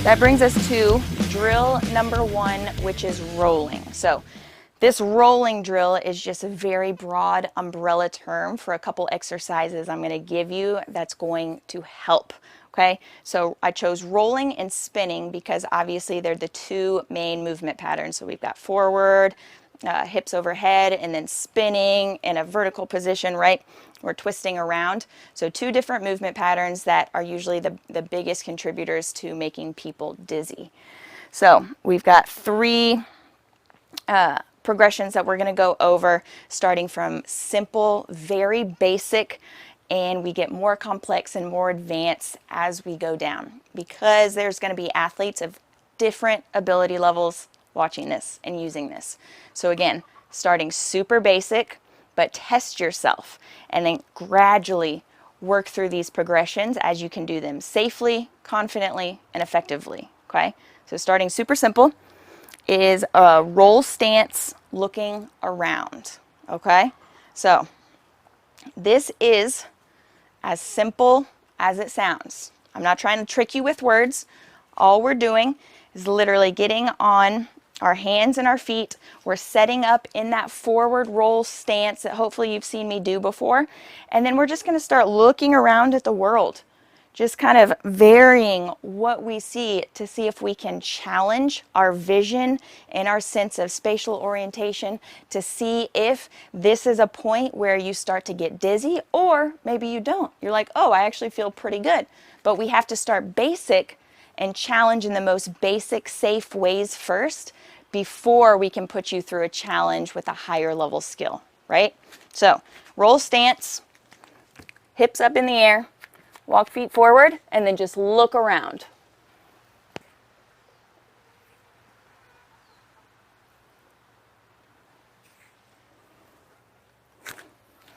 That brings us to drill number 1, which is rolling. So this rolling drill is just a very broad umbrella term for a couple exercises I'm going to give you that's going to help. Okay, so I chose rolling and spinning because obviously they're the two main movement patterns. So we've got forward, hips overhead, and then spinning in a vertical position, right? We're twisting around. So two different movement patterns that are usually the biggest contributors to making people dizzy. So we've got 3 progressions that we're going to go over, starting from simple, very basic, and we get more complex and more advanced as we go down, because there's going to be athletes of different ability levels watching this and using this. So again, starting super basic, but test yourself and then gradually work through these progressions as you can do them safely, confidently, and effectively. Okay, so starting super simple is a roll stance looking around. Okay, so this is as simple as it sounds. I'm not trying to trick you with words. All we're doing is literally getting on our hands and our feet. We're setting up in that forward roll stance that hopefully you've seen me do before. And then we're just going to start looking around at the world, just kind of varying what we see to see if we can challenge our vision and our sense of spatial orientation, to see if this is a point where you start to get dizzy, or maybe you don't. You're like, oh, I actually feel pretty good. But we have to start basic and challenge in the most basic, safe ways first before we can put you through a challenge with a higher level skill, right? So roll stance, hips up in the air, walk feet forward, and then just look around.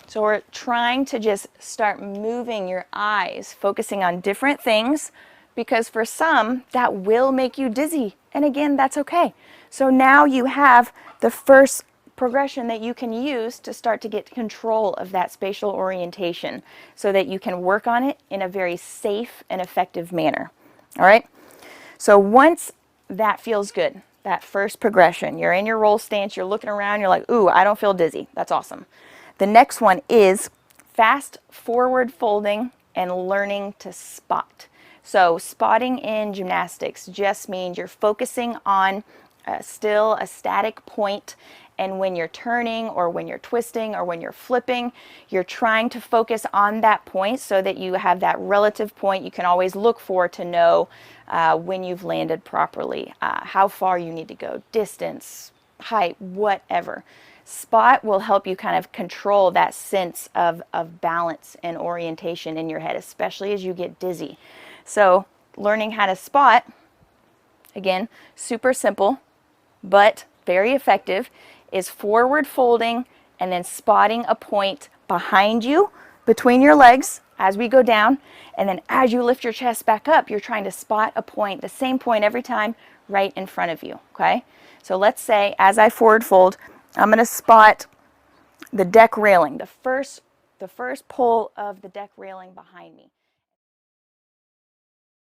So we're trying to just start moving your eyes, focusing on different things, because for some, that will make you dizzy. And again, that's okay. So now you have the first progression that you can use to start to get control of that spatial orientation so that you can work on it in a very safe and effective manner. All right? So once that feels good, that first progression, you're in your roll stance, you're looking around, you're like, ooh, I don't feel dizzy. That's awesome. The next one is fast forward folding and learning to spot. So spotting in gymnastics just means you're focusing on still a static point, and when you're turning or when you're twisting or when you're flipping, you're trying to focus on that point so that you have that relative point you can always look for to know when you've landed properly, how far you need to go, distance, height, whatever. Spot will help you kind of control that sense of balance and orientation in your head, especially as you get dizzy. So learning how to spot, again, super simple, but very effective, is forward folding and then spotting a point behind you, between your legs as we go down, and then as you lift your chest back up, you're trying to spot a point, the same point every time, right in front of you, okay? So let's say, as I forward fold, I'm going to spot the deck railing, the first pole of the deck railing behind me.